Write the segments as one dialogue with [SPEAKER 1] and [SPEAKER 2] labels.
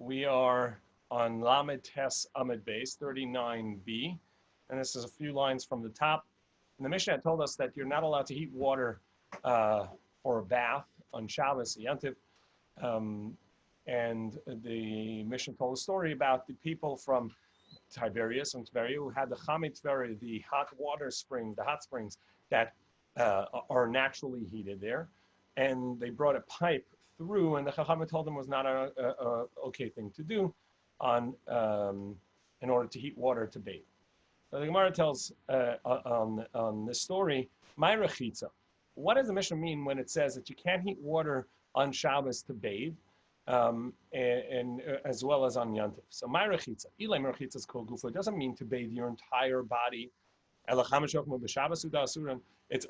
[SPEAKER 1] We are on Lamed Tes Amid Base 39b, and this is a few lines from the top. And the Mishnah told us that you're not allowed to heat water for a bath on Shabbos, Yantiv. And the Mishnah told a story about the people from Tiberias and Tveria who had the Chamei Tveria, the hot water spring, the hot springs that are naturally heated there. And they brought a pipe through, and the Chacham told them was not a okay thing to do in order to heat water to bathe. So the Gemara tells on this story, my rechitza. What does the Mishnah mean when it says that you can't heat water on Shabbos to bathe, and as well as on Yantiv? So my rechitza, ilay rechitza's kol gufo. It doesn't mean to bathe your entire body. It's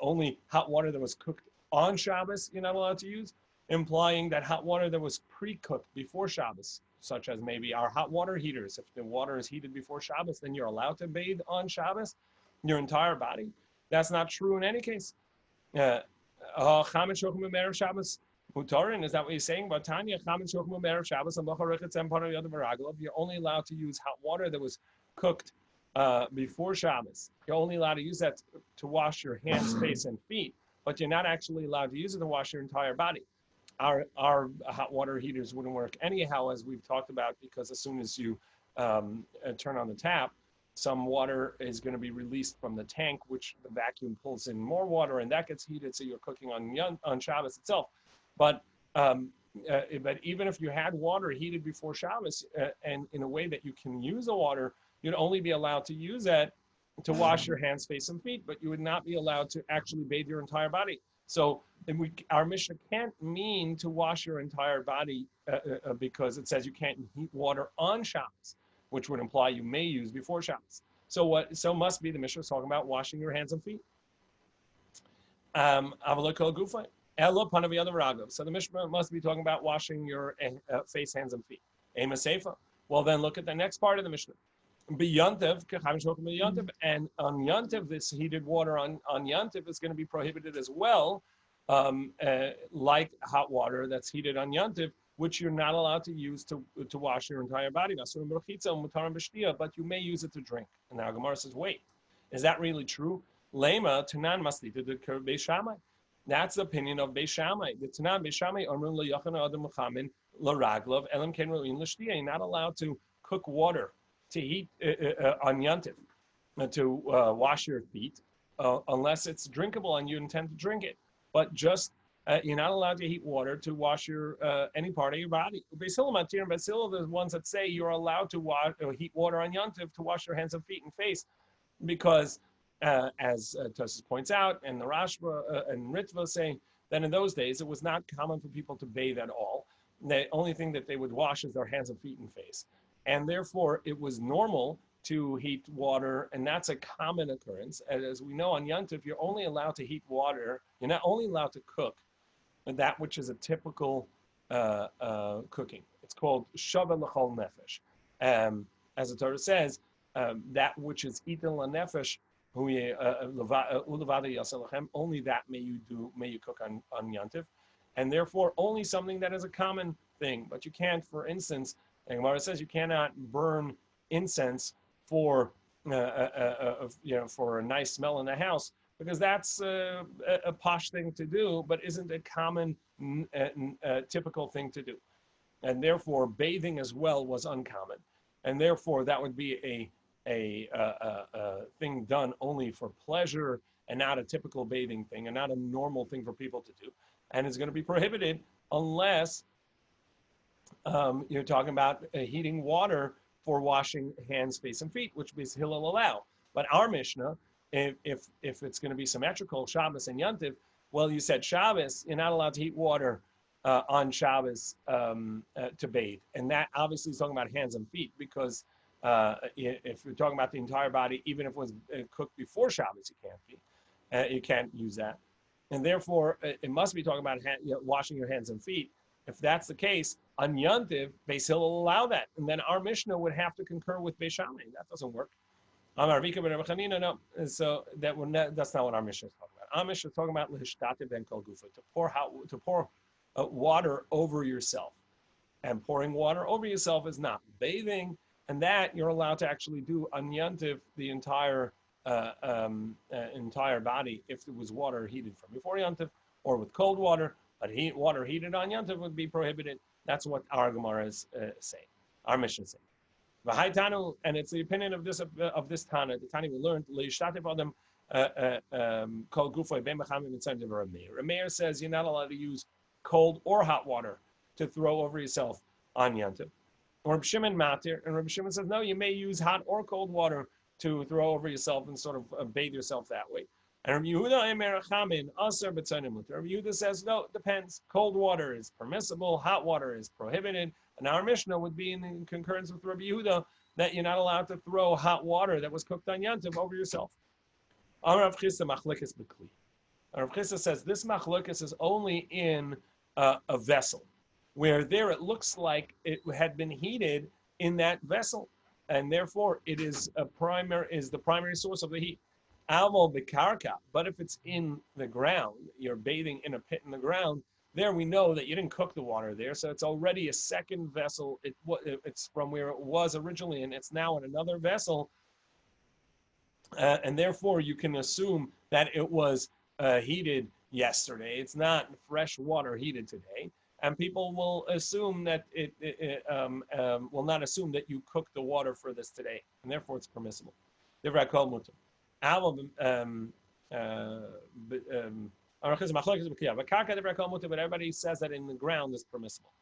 [SPEAKER 1] only hot water that was cooked on Shabbos you're not allowed to use, implying that hot water that was pre-cooked before Shabbos, such as maybe our hot water heaters. If the water is heated before Shabbos, then you're allowed to bathe on Shabbos, your entire body. That's not true in any case. Shabbos Mutarin, is that what you're saying? But Tanya, Shabbos and you're only allowed to use hot water that was cooked before Shabbos. You're only allowed to use that to wash your hands, face, and feet, but you're not actually allowed to use it to wash your entire body. Our hot water heaters wouldn't work anyhow, as we've talked about, because as soon as you turn on the tap, some water is going to be released from the tank, which the vacuum pulls in more water, and that gets heated, so you're cooking on Shabbos itself. But even if you had water heated before Shabbos, and in a way that you can use the water, you'd only be allowed to use that to wash your hands, face, and feet, but you would not be allowed to actually bathe your entire body. So our Mishnah can't mean to wash your entire body because it says you can't heat water on Shabbos, which would imply you may use before Shabbos. So must be the Mishnah talking about washing your hands and feet. So the Mishnah must be talking about washing your face, hands, and feet. Well, then look at the next part of the Mishnah. And on Yantiv, this heated water on Yantiv is going to be prohibited as well, like hot water that's heated on Yantiv, which you're not allowed to use to wash your entire body. But you may use it to drink. And now Gemara says, wait, is that really true? Lema Tanan Masli to the Beis Shammai. That's the opinion of Beis Shammai. The Tanan Beis Shammai Amrun LeYachana Adam Mechamin LaRaglov Elam Ken Ruin L'Shtia. You're not allowed to cook water to heat on Yantiv, to wash your feet, unless it's drinkable and you intend to drink it. But just you're not allowed to heat water to wash your any part of your body. Beis Hillel Matir and Beis Hillel, the ones that say you're allowed to heat water on Yantiv to wash your hands and feet and face, because as Tues points out, and the Rashba and Ritva say that in those days it was not common for people to bathe at all. The only thing that they would wash is their hands and feet and face. And therefore, it was normal to heat water, and that's a common occurrence. As we know on Yantiv, you're only allowed to heat water. You're not only allowed to cook that which is a typical cooking. It's called Shava L'chol Nefesh. As the Torah says, that which is eaten l'nefesh, only that may you cook on Yantiv. And therefore, only something that is a common thing. But you can't, for instance, and Gemara says you cannot burn incense for for a nice smell in the house, because that's a posh thing to do, but isn't a common, typical thing to do. And therefore, bathing as well was uncommon, and therefore that would be a thing done only for pleasure and not a typical bathing thing, and not a normal thing for people to do, and it's going to be prohibited unless you're talking about heating water for washing hands, face, and feet, which Beis Hillel allow. But our Mishnah, if it's going to be symmetrical, Shabbos and Yantiv, well, you said Shabbos, you're not allowed to heat water on Shabbos to bathe. And that obviously is talking about hands and feet, because if you're talking about the entire body, even if it was cooked before Shabbos, you can't use that. And therefore, it must be talking about washing your hands and feet. If that's the case, on Yantiv, Beis Hillel will allow that. And then our Mishnah would have to concur with Beis Shammai. That doesn't work. No. So that's not what our Mishnah is talking about. Our Mishnah is talking about to pour water over yourself. and pouring water over yourself is not. Bathing, and that you're allowed to actually do on Yantiv the entire body if it was water heated from before Yantiv or with cold water, but water heated on Yantiv would be prohibited. That's what our Gemara is saying, our Mishnah is saying. V'haitanu, and it's the opinion of this Tana. The Tana we learned leishtatif adam called gufay ben mechamim incentive or a mayor. A mayor says you're not allowed to use cold or hot water to throw over yourself on Yantiv. Rabbi Shimon matir, and Rabbi Shimon says no, you may use hot or cold water to throw over yourself and sort of bathe yourself that way. And Rabbi Yehuda Emer Chamin Aser B'Tzanim Mutar. Rabbi Yehuda says no, it depends. Cold water is permissible, hot water is prohibited. And our Mishnah would be in concurrence with Rabbi Yehuda that you're not allowed to throw hot water that was cooked on Yantiv over yourself. Amar Rav Chisda Machlekes B'Kli. Rav Chisda says this machlekes is only in a vessel, where there it looks like it had been heated in that vessel, and therefore it is the primary source of the heat. Almo B'Karka, but if it's in the ground, you're bathing in a pit in the ground, there we know that you didn't cook the water there, so it's already a second vessel. It's from where it was originally, and it's now in another vessel, and therefore you can assume that it was heated yesterday. It's not fresh water heated today, and people will assume that will not assume that you cooked the water for this today, and therefore it's permissible. But everybody says that in the ground is permissible.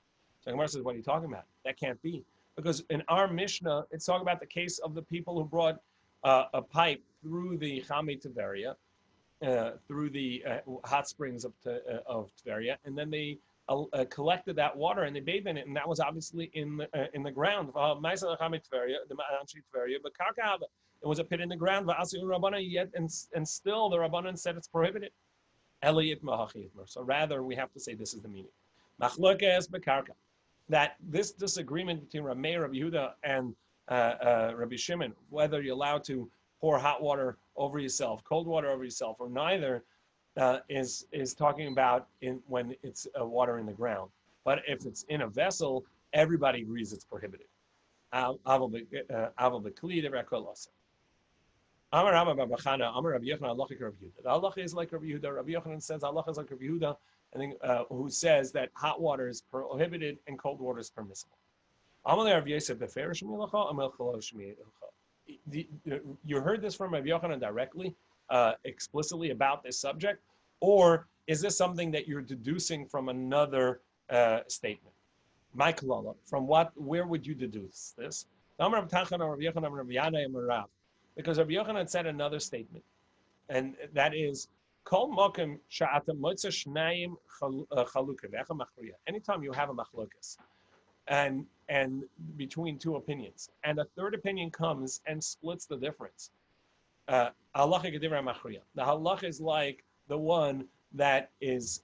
[SPEAKER 1] So Gemara says, what are you talking about? That can't be. Because in our Mishnah, it's talking about the case of the people who brought a pipe through the Chamei Tveria, through the hot springs of Tveria, and then they collected that water and they bathed in it, and that was obviously in the ground. It was a pit in the ground, and still the Rabbanan said it's prohibited. So rather, we have to say this is the meaning. That this disagreement between Rabbi Meir, Rabbi Yehuda, and Rabbi Shimon, whether you're allowed to pour hot water over yourself, cold water over yourself, or neither, is talking about when it's water in the ground. But if it's in a vessel, everybody agrees it's prohibited. Amar Rabba Babachana, Amar Rabbi Yochanan, Allah like Rabbi Yehuda. The Allah is like Rabbi Yehuda. Rabbi Yochanan says Allah is like Rabbi Yehuda, who says that hot water is prohibited and cold water is permissible. You heard this from Rabbi Yochanan directly, explicitly about this subject, or is this something that you're deducing from another statement? My Kollel, from what? Where would you deduce this? Because Rabbi Yochanan said another statement, and that is, Kol mokem sha'ata motza shnayim chaluka ve'echa machriya. Anytime you have a machlokas, and between two opinions, and a third opinion comes and splits the difference, halacha gedivra machriya. The halacha is like the one that is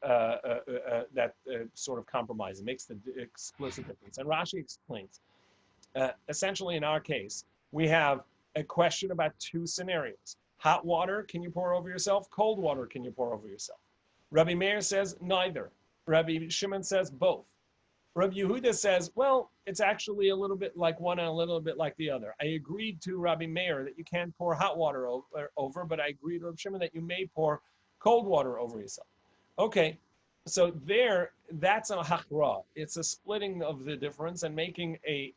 [SPEAKER 1] sort of compromise. It makes the explicit difference. And Rashi explains, essentially in our case, we have a question about two scenarios. Hot water, can you pour over yourself? Cold water, can you pour over yourself? Rabbi Meir says neither. Rabbi Shimon says both. Rabbi Yehuda says, well, it's actually a little bit like one and a little bit like the other. I agreed to Rabbi Meir that you can't pour hot water over, but I agreed to Rabbi Shimon that you may pour cold water over yourself. Okay, so that's a hachra. It's a splitting of the difference and making a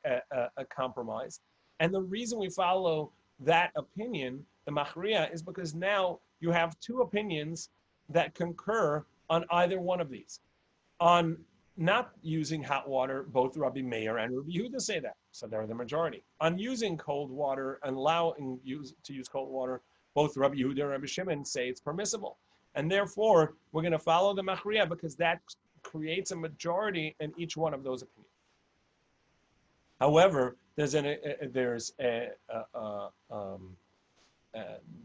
[SPEAKER 1] compromise. And the reason we follow that opinion, the machriya, is because now you have two opinions that concur on either one of these. On not using hot water, both Rabbi Meir and Rabbi Yehuda say that, so they're the majority. On using cold water and allowing to use cold water, both Rabbi Yehuda and Rabbi Shimon say it's permissible. And therefore, we're going to follow the machriya because that creates a majority in each one of those opinions. However, there's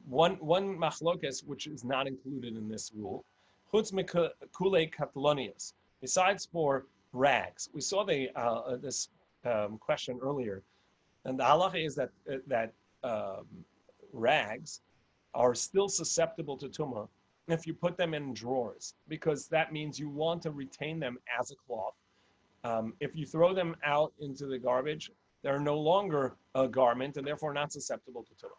[SPEAKER 1] one machlokas which is not included in this rule. Chutz mikulei katlonius. Besides for rags, we saw this question earlier, and the halacha is that rags are still susceptible to tumah if you put them in drawers, because that means you want to retain them as a cloth. If you throw them out into the garbage, they're no longer a garment and therefore not susceptible to tumah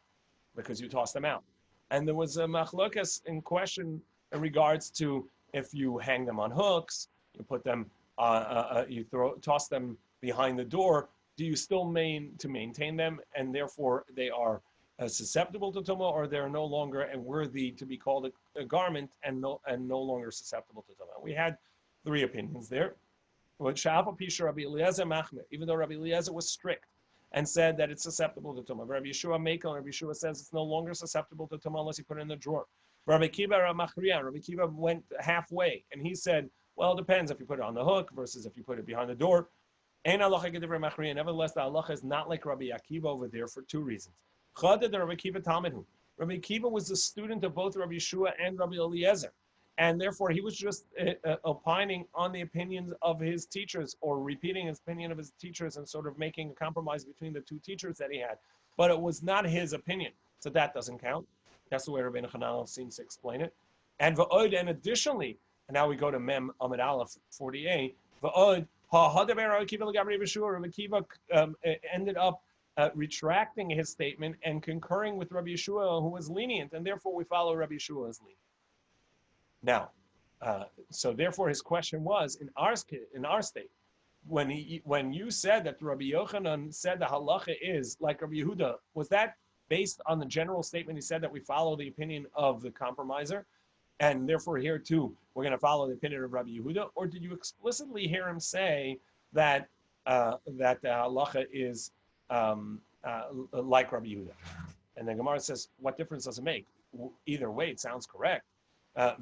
[SPEAKER 1] because you toss them out. And there was a machlokas in question in regards to if you hang them on hooks, you put them, toss them behind the door. Do you still maintain them, and therefore they are susceptible to tumah, or they're no longer and worthy to be called a garment and no longer susceptible to tumah? We had three opinions there. Even though Rabbi Eliezer was strict and said that it's susceptible to tumah, Rabbi Yeshua Mekel, Rabbi Yeshua says it's no longer susceptible to tumah unless you put it in the drawer. Rabbi Kiva went halfway, and he said, well, it depends if you put it on the hook versus if you put it behind the door. Nevertheless, the halacha is not like Rabbi Akiva over there for two reasons. Rabbi Akiva was a student of both Rabbi Yeshua and Rabbi Eliezer, and therefore he was just opining on the opinions of his teachers, or repeating his opinion of his teachers and sort of making a compromise between the two teachers that he had. But it was not his opinion, so that doesn't count. That's the way Rabbi Chananel seems to explain it. And additionally, and now we go to Mem Amid Aleph 48. Rabbi Akiva ended up retracting his statement and concurring with Rabbi Yeshua, who was lenient, and therefore we follow Rabbi Yeshua as lenient. Now, so therefore his question was, in our state, when you said that Rabbi Yochanan said the halacha is like Rabbi Yehuda, was that based on the general statement he said that we follow the opinion of the compromiser, and therefore here too we're going to follow the opinion of Rabbi Yehuda, or did you explicitly hear him say that that the halacha is like Rabbi Yehuda? And then Gemara says, what difference does it make? Either way, it sounds correct. So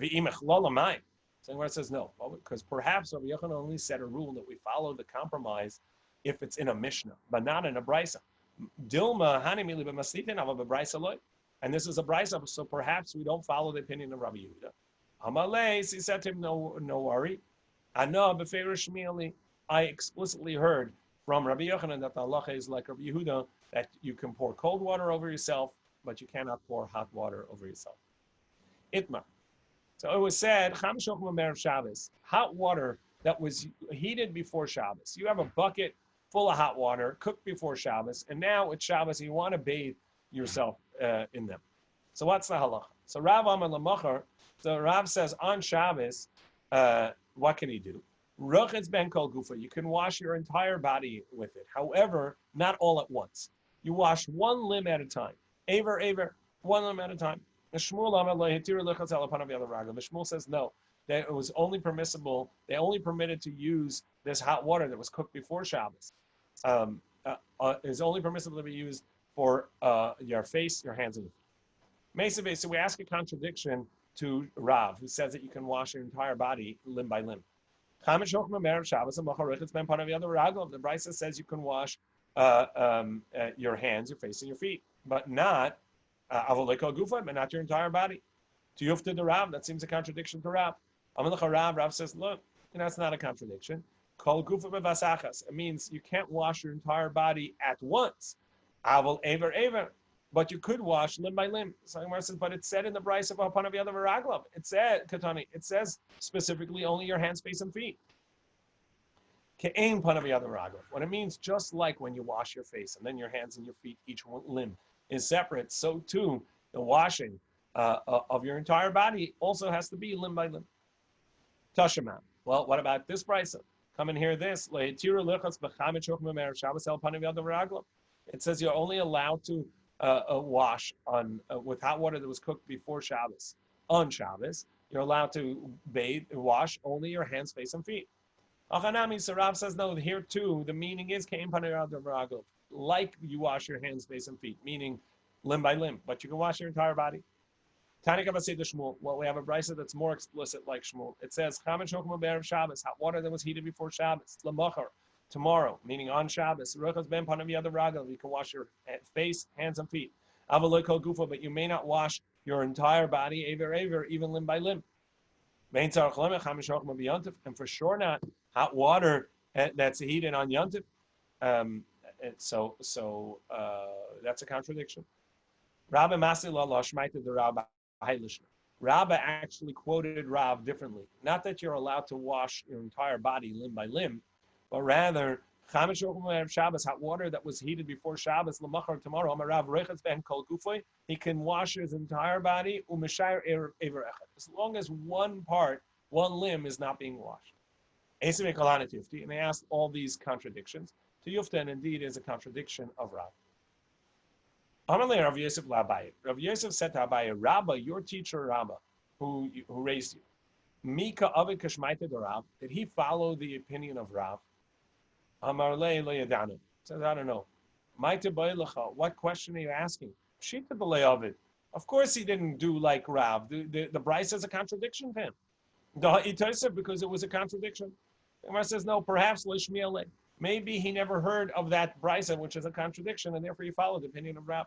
[SPEAKER 1] Gemara says no, because perhaps Rabbi Yochanan only set a rule that we follow the compromise if it's in a Mishnah, but not in a Brisa. Dilma hanimili b'maslitin ava b'Brisa loy, and this is a Brisa, so perhaps we don't follow the opinion of Rabbi Yehuda. Amalei, he said to him, no worry. Ana b'feirush shmieli, I explicitly heard from Rabbi Yochanan that the halacha is like Rabbi Yehuda, that you can pour cold water over yourself, but you cannot pour hot water over yourself. Itmar. So it was said, hot water that was heated before Shabbos. You have a bucket full of hot water, cooked before Shabbos, and now it's Shabbos, and you want to bathe yourself in them. So what's the halacha? So Rav Amar Lamachar, so Rav says on Shabbos, what can he do? Ruchetz ben kol gufa, you can wash your entire body with it. However, not all at once. You wash one limb at a time. Aver, one limb at a time. The Shmuel says no, that it was only permissible, they only permitted to use this hot water that was cooked before Shabbos. Is only permissible to be used for your face, your hands, and your feet. So we ask a contradiction to Rav, who says that you can wash your entire body limb by limb. The Brisa says you can wash your hands, your face, and your feet, but not but not your entire body. To Yufta the Rav, that seems a contradiction to Rav. Rav says, look, that's not a contradiction. Kol gufa bevasachas. It means you can't wash your entire body at once. Aval aver. But you could wash limb by limb. So Gemara says, but it said in the Brisa of Hapanav Yadav Raglav. It said, Katani, it says specifically only your hands, face, and feet. Ke'ein Panav Yadav Raglav. What it means, just like when you wash your face and then your hands and your feet, each one limb is separate, so too the washing of your entire body also has to be limb by limb. Tashema. Well, what about this Brisa? Come and hear this. It says you're only allowed to wash on with hot water that was cooked before Shabbos. On Shabbos, you're allowed to bathe and wash only your hands, face, and feet. Achanami, so Rav says no. Here too, the meaning is like you wash your hands, face, and feet, meaning limb by limb, but you can wash your entire body. Tanik Abasei the Shmuel. Well, we have a brisa that's more explicit, like Shmuel. It says Shabbos, hot water that was heated before Shabbos, lamachar, tomorrow, meaning on Shabbos. You can wash your face, hands, and feet. Gufa, but you may not wash your entire body, aver, even limb by limb. And for sure not hot water that's heated on Yontif. So that's a contradiction. Rabbi Masila Lashmaita the Rabbi Hailishna. Rabbi actually quoted Rav differently. Not that you're allowed to wash your entire body limb by limb, but rather Shabbos, hot water that was heated before Shabbos, lamachar tomorrow, amarav rechatz ben kol gufay, he can wash his entire body, umeshayr ever echad, as long as one part, one limb is not being washed. And they asked all these contradictions to Yufta, and indeed is a contradiction of Rav. Amalei Rav Yosef LaAbaye. Rav Yosef said to Abaye, Rabba, your teacher Rabba, who raised you, Mika Avid Kashmaita Rav, did he follow the opinion of Rav? Amar Le Yadanu. Says, I don't know. What question are you asking? Shita B'Le'avid. Of course he didn't do like Rav. The Bryce is a contradiction to him. Because it was a contradiction. The Gemara says, no, perhaps Lishmiele. Maybe he never heard of that Bryce, which is a contradiction, and therefore he followed the opinion of Rav.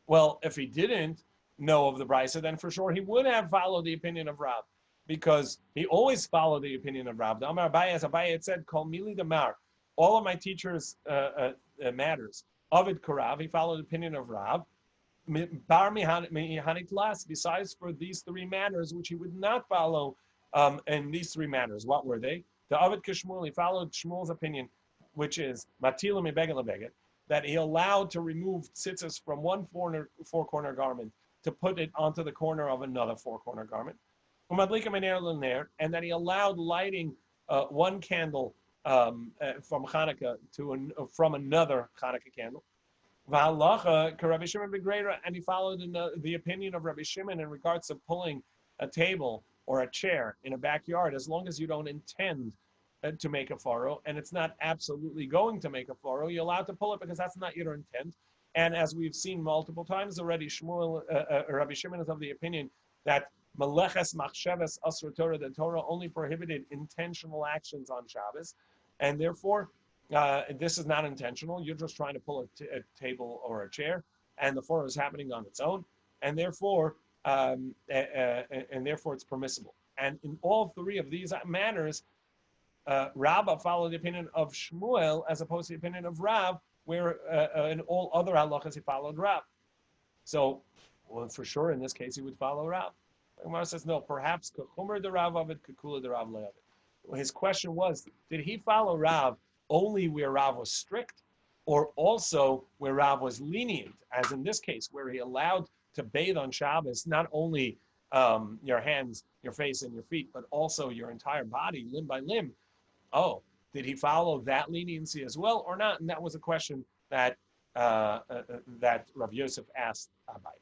[SPEAKER 1] Well, if he didn't know of the Bryce, then for sure he would have followed the opinion of Rav, because he always followed the opinion of Rav. The Amar Abaye, as Abaye had said, Kol Mili Damar, all of my teachers' matters. Ovid Karav, he followed the opinion of Rav. Besides for these three matters, which he would not follow, and these three matters, what were they? The Ovid Kishmuel, he followed Shmuel's opinion, which is Matila Mebegel Lebeged, that he allowed to remove tzitzis from one four-corner garment to put it onto the corner of another four-corner garment. And that he allowed lighting one candle from Hanukkah from another Hanukkah candle. And he followed the opinion of Rabbi Shimon in regards to pulling a table or a chair in a backyard, as long as you don't intend to make a furrow, and it's not absolutely going to make a furrow, you're allowed to pull it because that's not your intent. And as we've seen multiple times already, Rabbi Shimon is of the opinion that Meleches Machsheves Asr Torah, the Torah only prohibited intentional actions on Shabbos, and therefore this is not intentional. You're just trying to pull a table or a chair, and the furrow is happening on its own, and therefore it's permissible. And in all three of these manners, Rabbah followed the opinion of Shmuel as opposed to the opinion of Rav, where in all other halachas he followed Rav. So, well, for sure in this case he would follow Rav. Gemara says no. Perhaps Kuchumer the Rav of it, Kukula the Rav Le'av. His question was, did he follow Rav only where Rav was strict, or also where Rav was lenient, as in this case, where he allowed to bathe on Shabbos not only your hands, your face, and your feet, but also your entire body, limb by limb? Oh, did he follow that leniency as well or not? And that was a question that that Rav Yosef asked Abaye.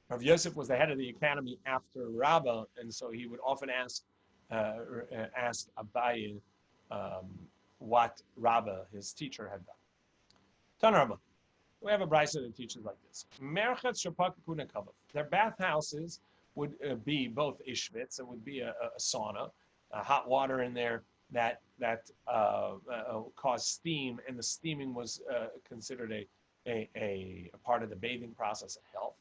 [SPEAKER 1] Rav Yosef was the head of the academy after Rabbah, and so he would often ask Abaye what Rabbah, his teacher, had done. Tanarama, we have a brisa that teaches like this: Merchatz shapakakuna kavav. Their bathhouses would be both a shvitz, it would be a sauna, hot water in there that caused steam, and the steaming was considered a part of the bathing process of health,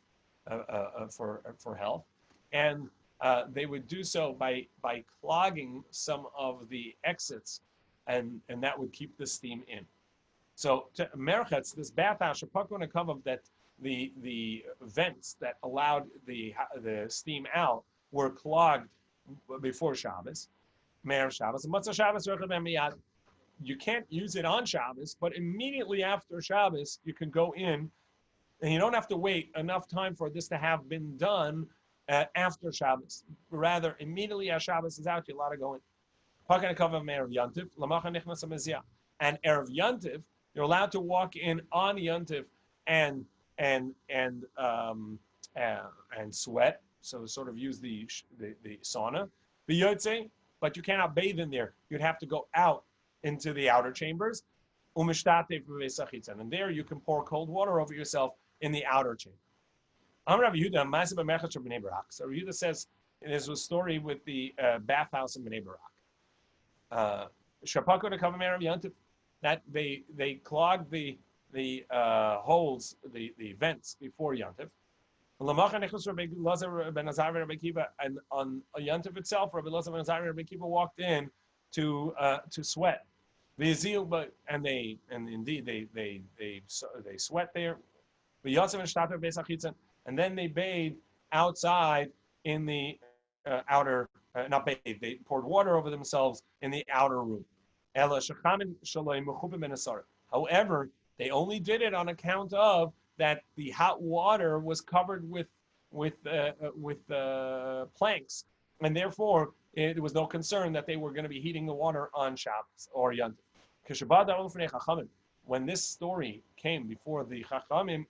[SPEAKER 1] for health, and they would do so by clogging some of the exits, and that would keep the steam in. So merchatz, this bathhouse, shapakuna kavav, that the vents that allowed the steam out were clogged before Shabbos. Me'er Shabbos. Matzah Shabbos miyad. You can't use it on Shabbos, but immediately after Shabbos, you can go in, and you don't have to wait enough time for this to have been done after Shabbos. Rather, immediately as Shabbos is out, you're allowed to go in. And Erev Yantiv, you're allowed to walk in on Yantiv and sweat, so sort of use the sauna. But you cannot bathe in there. You'd have to go out into the outer chambers. And there you can pour cold water over yourself in the outer chamber. So Rabbi Yehuda says, there's a story with the bathhouse in Bnei Barak. That they clogged the holes, the vents before Yantiv. And on Yantiv itself, Rabbi Elazar ben Azariah and Rabbi Akiva walked in to sweat. And indeed they sweat there. And then they bathed outside in the not bathed, they poured water over themselves in the outer room. However, they only did it on account of that the hot water was covered with planks, and therefore there was no concern that they were going to be heating the water on Shabbos or Yom Tov. When this story came before the Chachamim,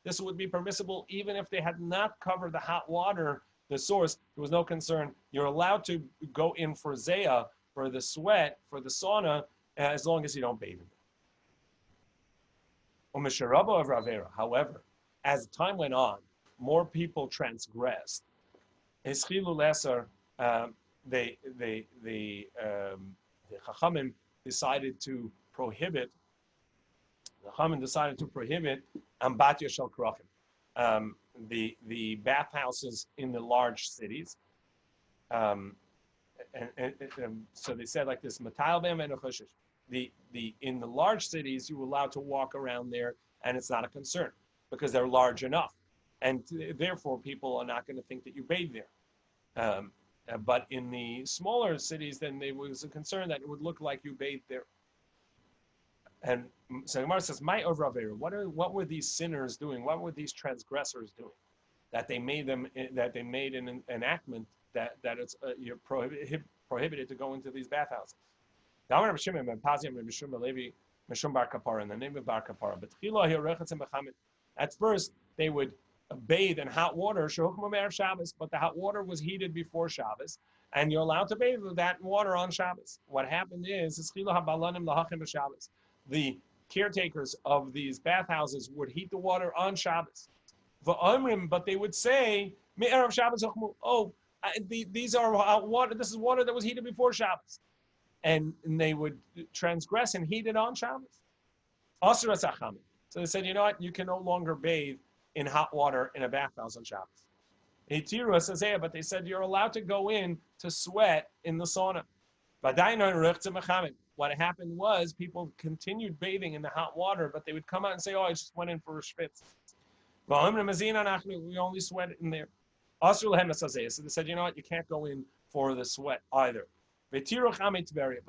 [SPEAKER 1] this would be permissible even if they had not covered the hot water, the source. There was no concern. You're allowed to go in for Zayah, for the sweat, for the sauna, as long as you don't bathe in it. However, as time went on, more people transgressed. The Chachamim decided to prohibit ambatya shel krachim, the bathhouses in the large cities. So they said like this: in the large cities, you're allowed to walk around there, and it's not a concern because they're large enough, and therefore people are not going to think that you bathe there. But in the smaller cities, then there was a concern that it would look like you bathed there. And so Gemara says, "My overavera. What were these sinners doing? What were these transgressors doing? That they made an enactment that it's you're prohibited to go into these bathhouses." In the name of Bar Kapara. At first, they would bathe in hot water, but the hot water was heated before Shabbos, and you're allowed to bathe with that water on Shabbos. What happened is, the caretakers of these bathhouses would heat the water on Shabbos. But they would say, these are hot water. This is water that was heated before Shabbos. And they would transgress and heat it on Shabbos. So they said, you know what? You can no longer bathe in hot water in a bathhouse on Shabbos. But they said you're allowed to go in to sweat in the sauna. What happened was people continued bathing in the hot water, but they would come out and say, "Oh, I just went in for a schwitz. We only sweat in there." So they said, "You know what? You can't go in for the sweat either." But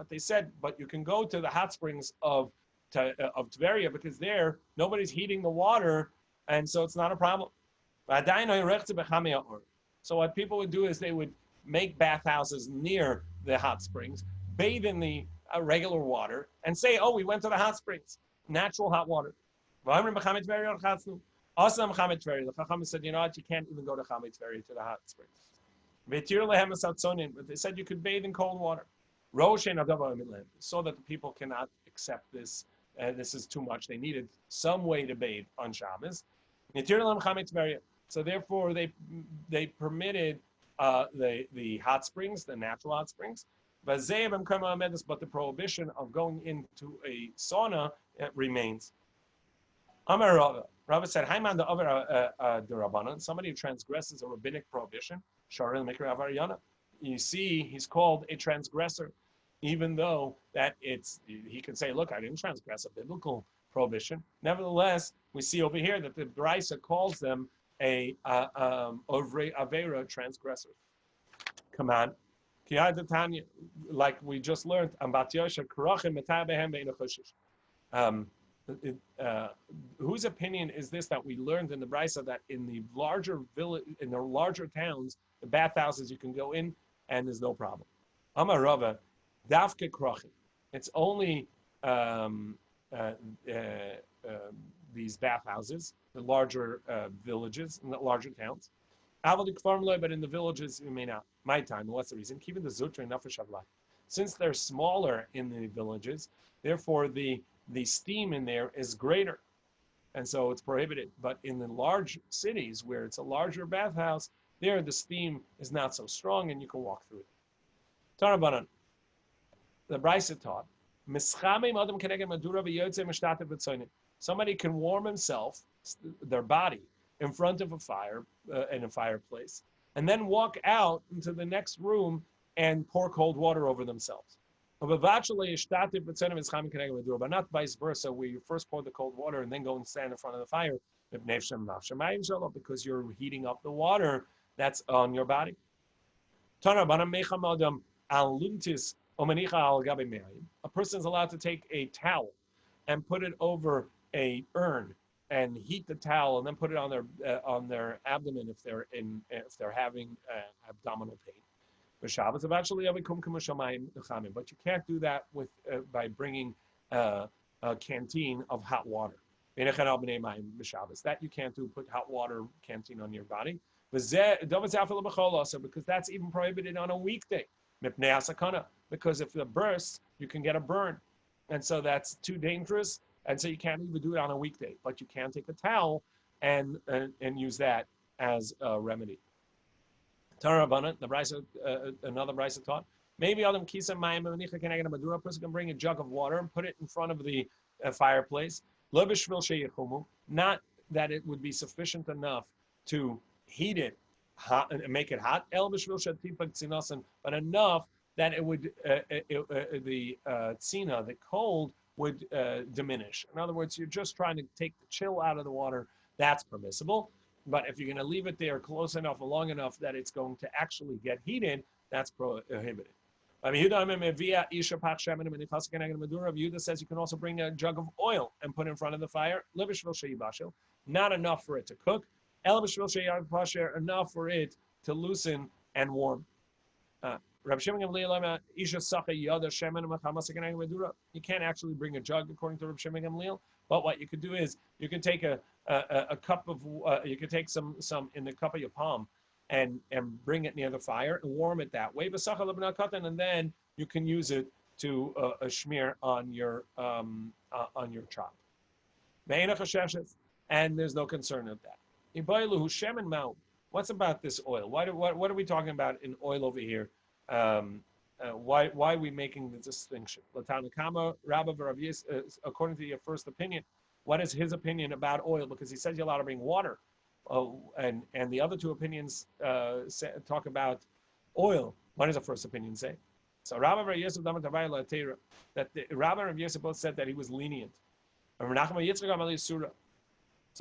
[SPEAKER 1] they said, "But you can go to the hot springs of Tveria because there nobody's heating the water, and so it's not a problem." So what people would do is they would make bathhouses near the hot springs, bathe in the regular water, and say, "Oh, we went to the hot springs, natural hot water." The Chacham said, "You know what? You can't even go to Chametz Tveria to the hot springs." But they said you could bathe in cold water. So that the people cannot accept this. This is too much. They needed some way to bathe on Shabbos. So therefore, they permitted the hot springs, the natural hot springs. But the prohibition of going into a sauna remains. Rava said, somebody who transgresses a rabbinic prohibition, you see, he's called a transgressor, even though that he can say, look, I didn't transgress a biblical prohibition. Nevertheless, we see over here that the Brisa calls them a avera transgressor. Come on. Like we just learned, whose opinion is this that we learned in the Brisa that in the larger village, in the larger towns, the bathhouses you can go in and there's no problem. Amar Rava, Dafke Krachim. It's only these bathhouses, the larger villages, and the larger towns. But in the villages, you may not. My time. What's the reason? Keeping the zutra nafesh avlai. Since they're smaller in the villages, therefore the steam in there is greater, and so it's prohibited. But in the large cities where it's a larger bathhouse, there the steam is not so strong, and you can walk through it. Tanabanan. The Brisa taught, somebody can warm himself, their body, in front of a fire, in a fireplace, and then walk out into the next room and pour cold water over themselves. But not vice versa, where you first pour the cold water and then go and stand in front of the fire, because you're heating up the water that's on your body. A person is allowed to take a towel and put it over a urn and heat the towel and then put it on their abdomen if they're having abdominal pain. But you can't do that with by bringing a canteen of hot water. That you can't do. Put hot water canteen on your body. Because that's even prohibited on a weekday. Because if it bursts, you can get a burn. And so that's too dangerous. And so you can't even do it on a weekday. But you can take a towel and use that as a remedy. Tarabana, the brisa, another brisa taught. Maybe Adam Kisa Mayim a person can bring a jug of water and put it in front of the fireplace. Not that it would be sufficient enough to heat it hot and make it hot, but enough that it would the tzina, the cold, would diminish. In other words, you're just trying to take the chill out of the water. That's permissible. But if you're going to leave it there close enough or long enough that it's going to actually get heated, that's prohibited. Rabbi Yehuda says you can also bring a jug of oil and put it in front of the fire. Not enough for it to cook. Enough for it to loosen and warm. You can't actually bring a jug according to Rabbi Shimon Gamliel, but what you could do is you can take a cup of you can take some in the cup of your palm and bring it near the fire and warm it that way. And then you can use it to smear on your chop. And there's no concern of that. What's about this oil? What are we talking about in oil over here? Why are we making the distinction? According to your first opinion, what is his opinion about oil? Because he says you're allowed to bring water, and the other two opinions talk about oil. What does the first opinion say? So Rabbi and Yosef that Rabbi and Yosef both said that he was lenient. So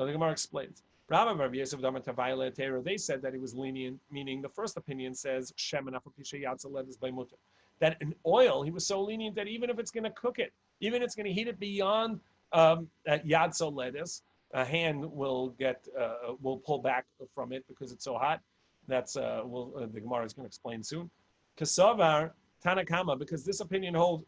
[SPEAKER 1] the Gemara explains. Rabbi and Rabbi Yosef they said that he was lenient, meaning the first opinion says that in oil he was so lenient that even if it's going to cook it, even if it's going to heat it beyond yad soledis, a hand will pull back from it because it's so hot. That's the Gemara is going to explain soon. Kasavar Tanakama, because this opinion holds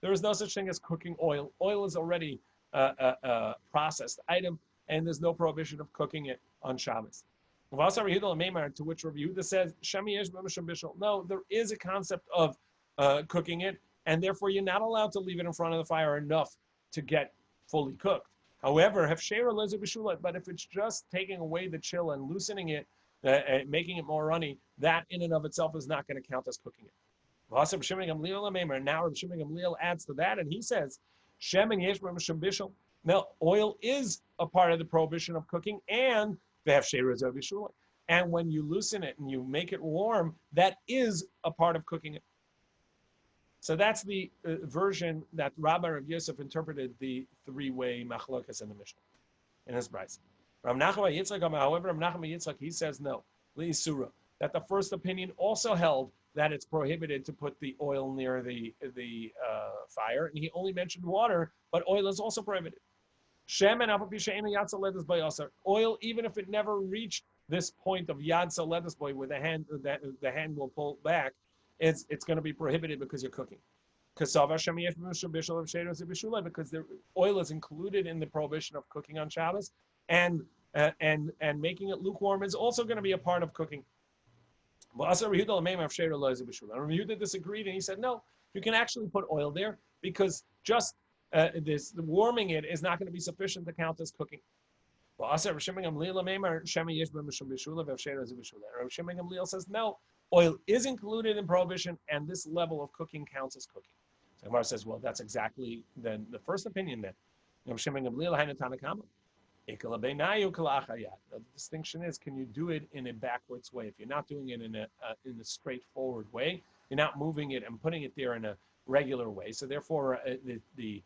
[SPEAKER 1] there is no such thing as cooking oil. Oil is already a processed item, and there's no prohibition of cooking it on Shabbos. To which Rabbi Yehuda says, no, there is a concept of cooking it, and therefore you're not allowed to leave it in front of the fire enough to get fully cooked. However, but if it's just taking away the chill and loosening it, making it more runny, that in and of itself is not going to count as cooking it. Now Rabbi Shimon Gamliel adds to that, and he says, now, oil is a part of the prohibition of cooking, and when you loosen it and you make it warm, that is a part of cooking it. So that's the version that Rabbi Rav Yosef interpreted the three-way machlokas in the Mishnah, in his brayso. However, Rav Nachman Yitzchak, he says no, l'isura, that the first opinion also held that it's prohibited to put the oil near the fire, and he only mentioned water, but oil is also prohibited. Oil, even if it never reached this point of yad soledis boy, where the hand will pull back, it's going to be prohibited because you're cooking. Because the oil is included in the prohibition of cooking on Shabbos, and making it lukewarm is also going to be a part of cooking. And Rabbi Yehuda disagreed, and he said, no, you can actually put oil there because just this warming it is not going to be sufficient to count as cooking. Rabbi Shimon Gamliel says, no, oil is included in prohibition, and this level of cooking counts as cooking. So Gemara says, well, that's exactly the first opinion then. Rabbi Shimon Gamliel Tanakama. The distinction is, can you do it in a backwards way? If you're not doing it in a straightforward way, you're not moving it and putting it there in a regular way. So therefore, Rabbi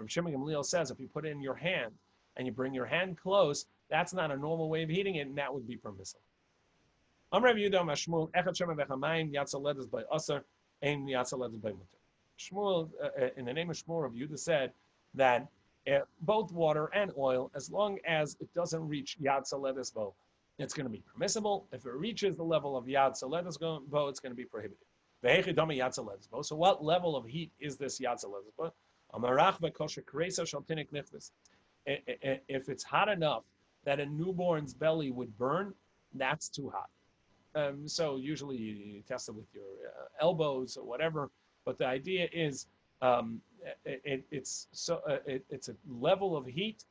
[SPEAKER 1] Shimon Gamliel says, if you put it in your hand and you bring your hand close, that's not a normal way of heating it, and that would be permissible. Amar Rabbi Yehuda Amar Shmuel, Echad Shema Bechamayim, Yatsa Ledas by Asar, Ein Yatsa Ledas by Mutter. Shmuel, in the name of Shmuel, Rabbi Yehuda said that both water and oil, as long as it doesn't reach Yatsa Ledas Bo, it's going to be permissible. If it reaches the level of Yatsa Ledas Bo, it's going to be prohibited. Ve'echidami Yatsa Ledas Bo. So what level of heat is this Yatsa Ledas Bo? Amarach ve'kosher kreisa shaltinik nichvis. If it's hot enough that a newborn's belly would burn, that's too hot. So usually you test it with your elbows or whatever. But the idea is it's a level of heat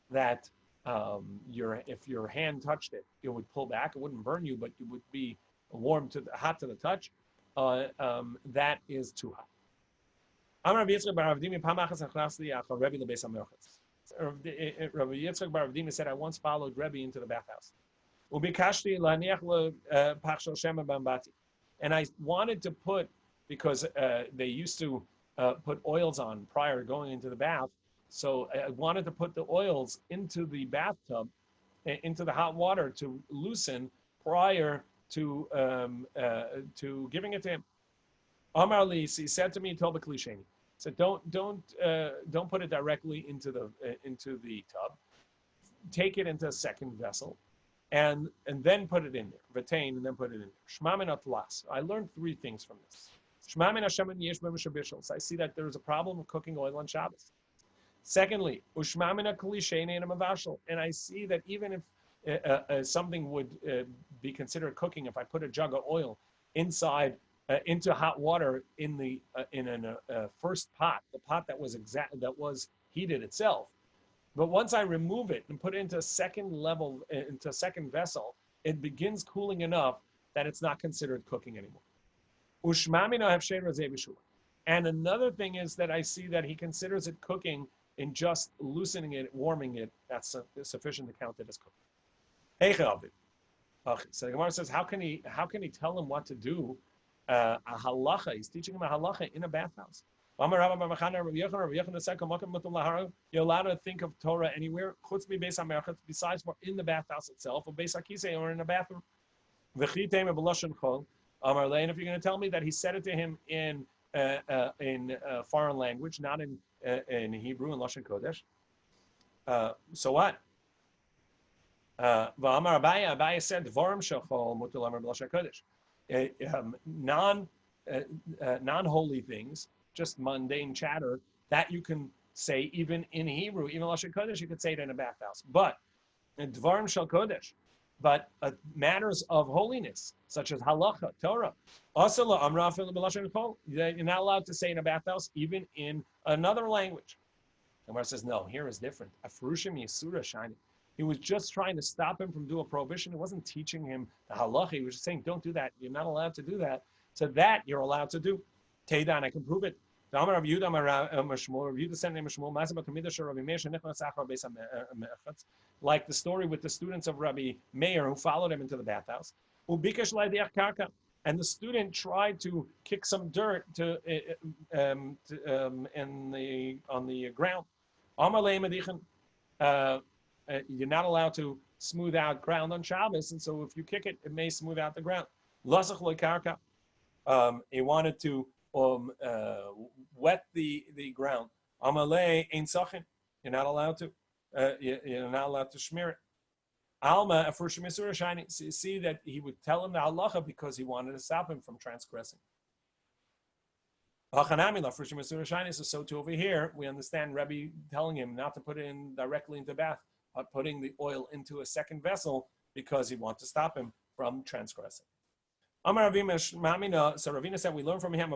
[SPEAKER 1] that if your hand touched it, it would pull back. It wouldn't burn you, but it would be hot to the touch. That is too hot. Rabbi Yitzchak bar Avdimi said, I once followed Rebbe into the bathhouse. And I wanted to put, because they used to put oils on prior to going into the bath, so I wanted to put the oils into the bathtub, into the hot water to loosen prior to giving it to him. Amar Li, he said to me, Tol b'klisheni. So don't put it directly into the tub. Take it into a second vessel, and then put it in there. Retain and then put it in there. Shema min atlas. I learned three things from this. Shema min Hashem yesh b'mishabishol. So I see that there is a problem of cooking oil on Shabbos. Secondly, ushma min klisheni and mavashal. And I see that even if something would be considered cooking, if I put a jug of oil inside. Into hot water in a first pot, the pot that was heated itself. But once I remove it and put it into a second level, into a second vessel, it begins cooling enough that it's not considered cooking anymore. And another thing is that I see that he considers it cooking in just loosening it, warming it. That's sufficient to count it as cooking. So the Gemara says, how can he tell him what to do? A halacha. He's teaching him a halacha in a bathhouse. You're allowed to think of Torah anywhere, besides in the bathhouse itself, or in a bathroom. And if you're going to tell me that he said it to him in foreign language, not in Hebrew and Lashon Kodesh, so what? Abaye said, "Dvarim shachol mutar lamar b'lashon Kodesh." Non-holy things, just mundane chatter, that you can say even in Hebrew, even Lashon Kodesh, you could say it in a bathhouse. But Dvarim Shel Kodesh, but matters of holiness, such as halacha, Torah, you're not allowed to say in a bathhouse, even in another language. And Gemara says, no, here is different. Afrushim Yisura Shani. He was just trying to stop him from doing a prohibition. He wasn't teaching him the halacha. He was just saying, don't do that. You're not allowed to do that. So that you're allowed to do. Teidan, I can prove it. Like the story with the students of Rabbi Meir who followed him into the bathhouse. And the student tried to kick some dirt on the ground. You're not allowed to smooth out ground on Shabbos, and so if you kick it, it may smooth out the ground. He wanted to wet the ground. You're not allowed to. You're not allowed to smear it. Alma, so you see that he would tell him the halacha because he wanted to stop him from transgressing. So too over here, we understand Rebbe telling him not to put it in directly into bath, but putting the oil into a second vessel because he wants to stop him from transgressing. So Ravina said, we learn from him,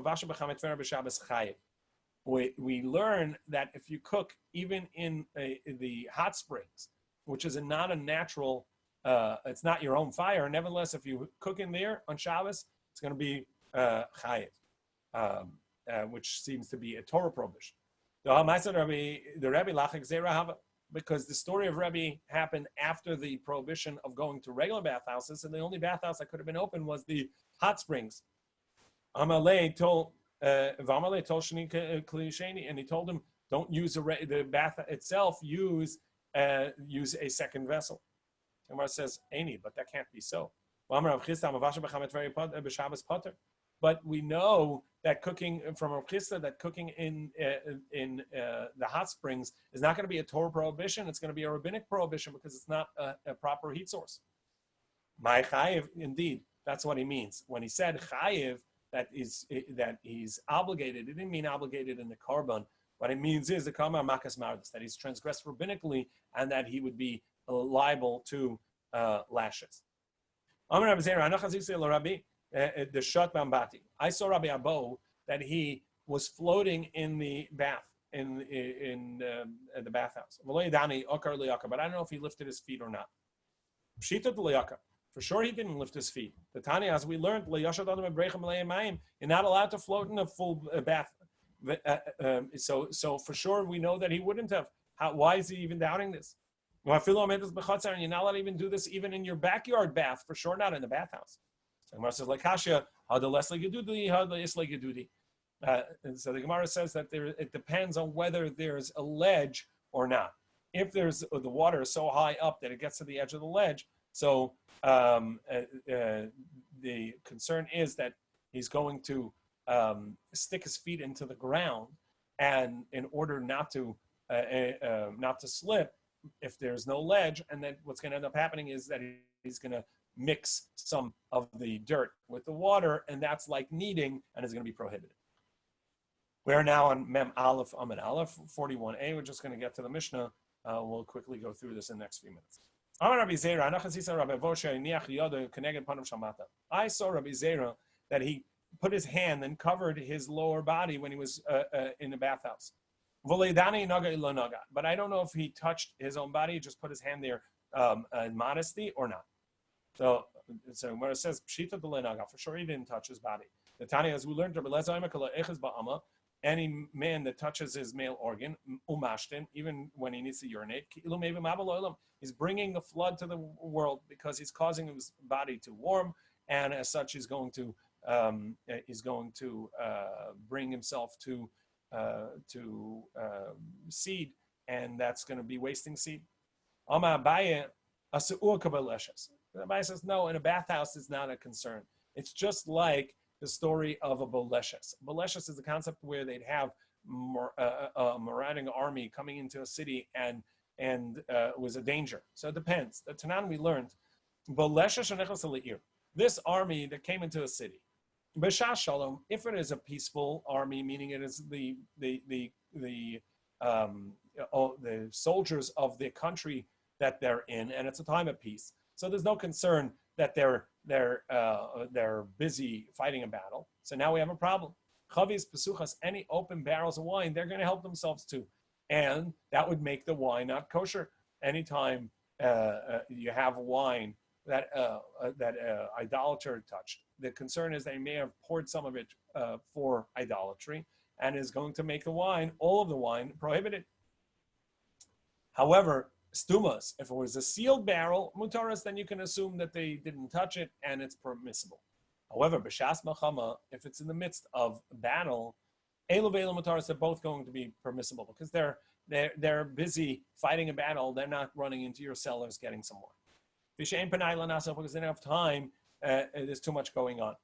[SPEAKER 1] we learn that if you cook even in the hot springs, which is not a natural, it's not your own fire, nevertheless, if you cook in there on Shabbos, it's going to be chayiv, which seems to be a Torah prohibition. The Rebbe lachik zerahava, because the story of Rebbe happened after the prohibition of going to regular bathhouses, and the only bathhouse that could have been open was the hot springs. Amalei told Shani Klisheni, and he told him, don't use the bath itself, use a second vessel. Gemara says, Aini, but that can't be so. But we know that cooking from Rav Chisda, that cooking in the hot springs is not going to be a Torah prohibition. It's going to be a rabbinic prohibition because it's not a proper heat source. My chayiv, indeed, that's what he means when he said chayiv, that he's obligated. It didn't mean obligated in the korban. What it means is the kama makas mardus, that he's transgressed rabbinically and that he would be liable to lashes. The shutdown bati. I saw Rabbi Abo that he was floating in the bath in the bathhouse. But I don't know if he lifted his feet or not. For sure, he didn't lift his feet. The Tanya, as we learned, you're not allowed to float in a full bath. So for sure, we know that he wouldn't have. Why is he even doubting this? And you're not allowed to even do this even in your backyard bath. For sure, not in the bathhouse. So the Gemara says, like Kasha, how the less like Yedudi, how the is like Yedudi. And so the Gemara says that it depends on whether there's a ledge or not. If there's the water is so high up that it gets to the edge of the ledge, so the concern is that he's going to stick his feet into the ground, and in order not to slip, if there's no ledge, and then what's going to end up happening is that he's going to mix some of the dirt with the water, and that's like kneading, and is going to be prohibited. We are now on Mem Aleph Amid Aleph 41a. We're just going to get to the Mishnah. We'll quickly go through this in the next few minutes. I saw Rabbi Zera that he put his hand and covered his lower body when he was in the bathhouse. But I don't know if he touched his own body, just put his hand there in modesty or not. So where it says Pshita Naga, for sure he didn't touch his body. The Tanya, as we learned, any man that touches his male organ, umashtin, even when he needs to urinate, he's bringing the flood to the world because he's causing his body to warm, and as such, he's going to bring himself to seed, and that's going to be wasting seed. The Abaye says, no, in a bathhouse is not a concern. It's just like the story of a boleshes. Boleshes is the concept where they'd have a marauding army coming into a city, and it was a danger. So it depends. The Tanan we learned, this army that came into a city, if it is a peaceful army, meaning it is the soldiers of the country that they're in, and it's a time of peace. So there's no concern that they're busy fighting a battle. So now we have a problem. Chavis pesuchas, any open barrels of wine, they're going to help themselves to, and that would make the wine not kosher. Anytime you have wine that idolater touched, the concern is they may have poured some of it for idolatry, and is going to make the wine, all of the wine, prohibited. However, stumas, if it was a sealed barrel, mutaras, then you can assume that they didn't touch it and it's permissible. However, b'shas machama, if it's in the midst of battle, elu ve'elu mutaras, they're both going to be permissible because they're busy fighting a battle. They're not running into your cellars getting some wine. Because they don't have time. There's too much going on.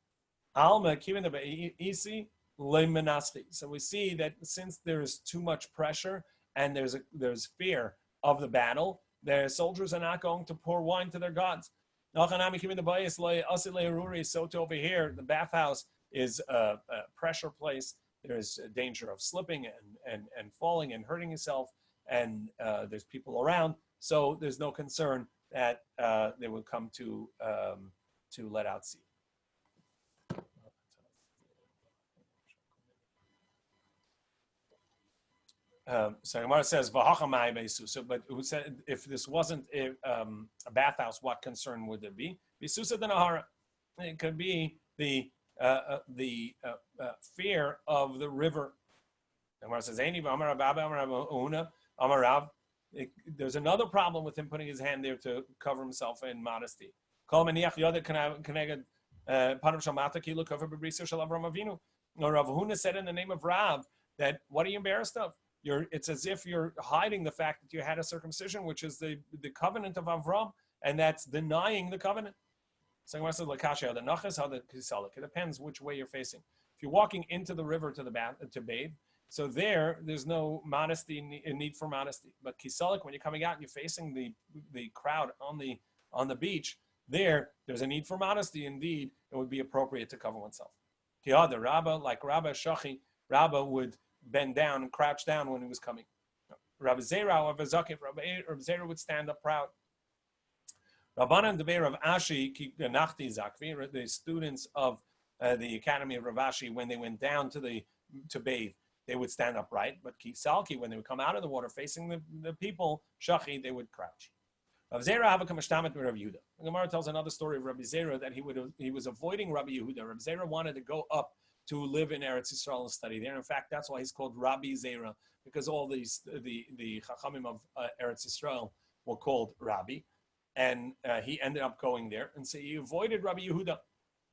[SPEAKER 1] Alma kivin isi lemenasti. So we see that since there's too much pressure and there's fear of the battle, the soldiers are not going to pour wine to their gods. So to over here, the bathhouse is a pressure place. There's a danger of slipping and falling and hurting yourself, and there's people around. So there's no concern that they will come to let out seed. So Gemara says, but who said if this wasn't a bathhouse, what concern would there be? It could be the fear of the river. Gemara says, there's another problem with him putting his hand there to cover himself in modesty. Rav Huna said in the name of Rav that what are you embarrassed of? It's as if you're hiding the fact that you had a circumcision, which is the covenant of Avram, and that's denying the covenant. So Gemara says lakasha the nachas how the kisalik. It depends which way you're facing. If you're walking into the river to the bath to bathe, so there's no modesty need for modesty. But kisalik, when you're coming out and you're facing the crowd on the beach, there's a need for modesty. Indeed, it would be appropriate to cover oneself. The Rabba, like Rabba Shachi, Rabba would bend down and crouch down when he was coming. Rabbi Zera or Zakif, Rabbi Zera would stand up proud. Rabbanan Deber of Ashi, Nachti Zakvi, the students of the Academy of Ravashi, when they went down to bathe, they would stand upright. But Kisalki, when they would come out of the water facing the people, Shachi, they would crouch. Rabbi Zera have a kamashtamet with Rabbi Yehuda. The Gemara tells another story of Rabbi Zera that he was avoiding Rabbi Yehuda. Rabbi Zera wanted to go up to live in Eretz Yisrael and study there. In fact, that's why he's called Rabbi Zera, because all the Chachamim of Eretz Yisrael were called Rabbi, and he ended up going there. And so he avoided Rabbi Yehuda,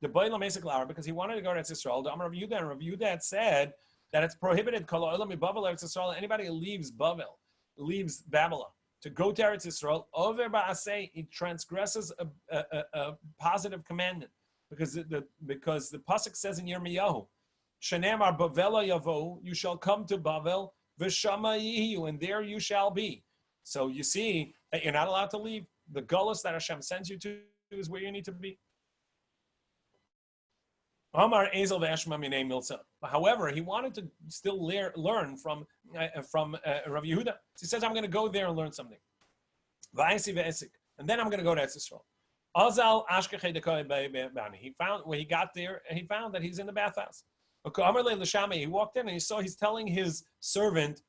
[SPEAKER 1] the Ba'ila Mesek Lara, because he wanted to go to Eretz Yisrael. The Amar Rabbi Yehuda, and Rabbi Yehuda had said that it's prohibited. Anybody who leaves Bavel, leaves Babylon, to go to Eretz Yisrael, over ba'aseh, he transgresses a positive commandment, because the pasuk says in Yirmiyahu, "Shenemar Bavela Yavo, you shall come to Bavel, v'shama yihiyu, and there you shall be." So you see that you're not allowed to leave. The gullus that Hashem sends you to is where you need to be. Amar Ezel ve'eshma minei milsa. However, he wanted to still learn from Rav Yehuda. So he says, "I'm going to go there and learn something." Va'isi ve'esik, and then I'm going to go to Eretz Yisrael. Azal ashkechei dekoy bani. He found when he got there, and he found that he's in the bathhouse. He walked in and he's telling his servant,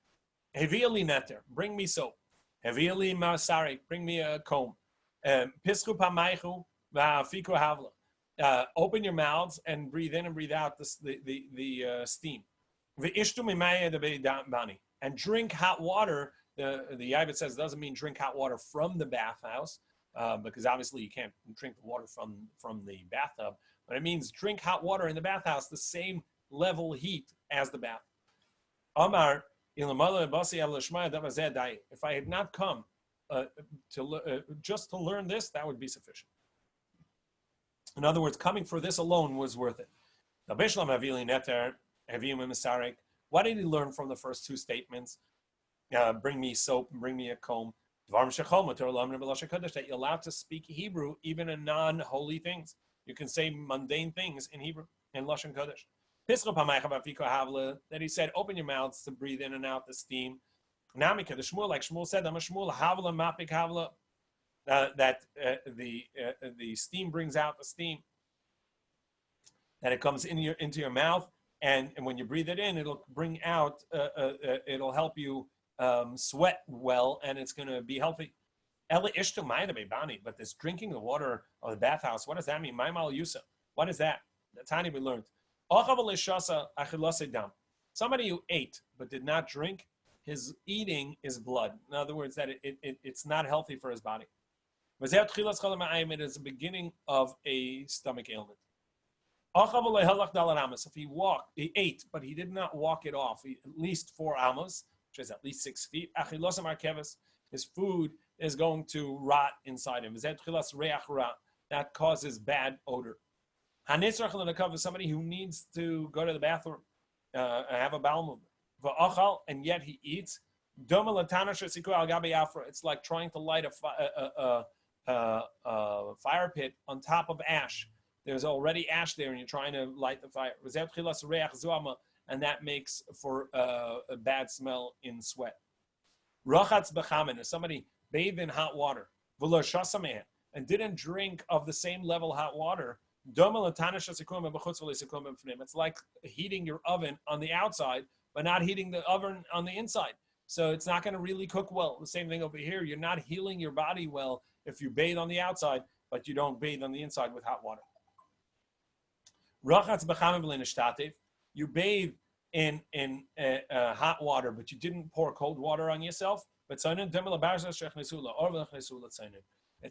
[SPEAKER 1] "Heviali neter, bring me soap. Heviali masari, bring me a comb. Pischu pamaychu va'afiku havla." Open your mouths and breathe in and breathe out the steam. And drink hot water. The Yavit says doesn't mean drink hot water from the bathhouse, because obviously you can't drink the water from the bathtub, but it means drink hot water in the bathhouse, the same level heat as the bath. Amar, if I had not come just to learn this, that would be sufficient. In other words, coming for this alone was worth it. What did he learn from the first two statements? Bring me soap and bring me a comb. That you're allowed to speak Hebrew even in non-holy things. You can say mundane things in Hebrew, in Lashon Kodesh. That he said, open your mouths to breathe in and out the steam. Like Shmuel said, I'm a Shmuel, havla mapik havla. That the steam brings out the steam, that it comes into your mouth, and when you breathe it in, it'll bring out, it'll help you sweat well, and it's going to be healthy. But this drinking the water of the bathhouse, what does that mean? What is that? That's how we learned. Somebody who ate but did not drink, his eating is blood. In other words, that it's not healthy for his body. It is the beginning of a stomach ailment. If he ate, but he did not walk it off, at least 4 amos, which is at least 6 feet, his food is going to rot inside him. That causes bad odor. Somebody who needs to go to the bathroom, have a bowel movement, and yet he eats. It's like trying to light a fire pit on top of ash. There's already ash there, and you're trying to light the fire. And that makes for a bad smell in sweat. If somebody bathed in hot water and didn't drink of the same level hot water, it's like heating your oven on the outside, but not heating the oven on the inside. So it's not going to really cook well. The same thing over here. You're not healing your body well if you bathe on the outside, but you don't bathe on the inside with hot water. You bathe in hot water, but you didn't pour cold water on yourself. It's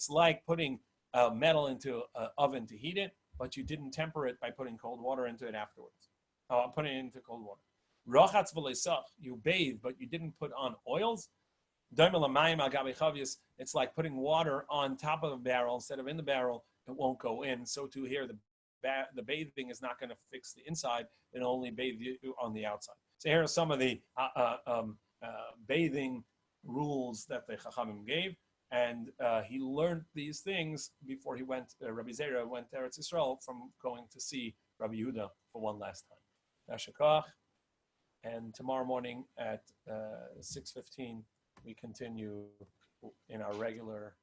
[SPEAKER 1] like putting metal into an oven to heat it, but you didn't temper it by putting cold water into it afterwards. Putting it into cold water. You bathe, but you didn't put on oils. It's like putting water on top of the barrel instead of in the barrel. it won't go in. So too here, the bathing is not going to fix the inside; it'll only bathe you on the outside. So here are some of the bathing rules that the Chachamim gave, and he learned these things before he went. Rabbi Zera went to Eretz Yisrael from going to see Rabbi Yehuda for one last time. Yashakach, and tomorrow morning at 6:15 we continue in our regular